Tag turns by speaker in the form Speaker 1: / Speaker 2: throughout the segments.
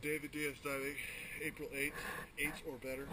Speaker 1: David Diaz diving, April 8th, 8's or better.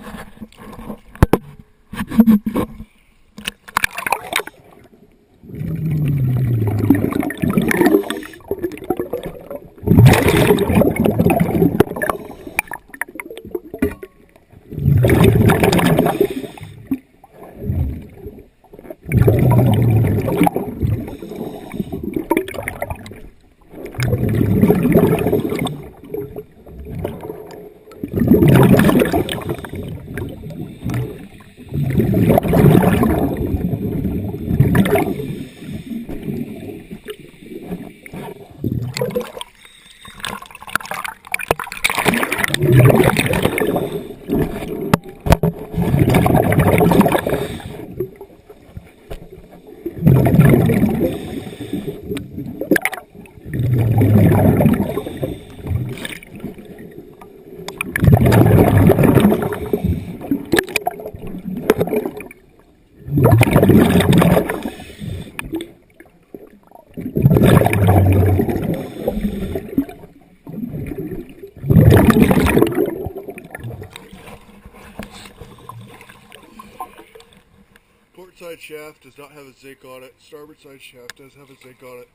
Speaker 1: Port side shaft does not have a zinc on it. Starboard side shaft does have a zinc on it.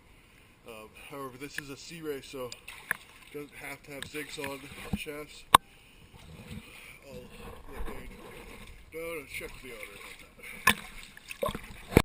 Speaker 1: However, this is a sea ray, so it doesn't have to have zincs on the shafts. I'll let Dave check the order.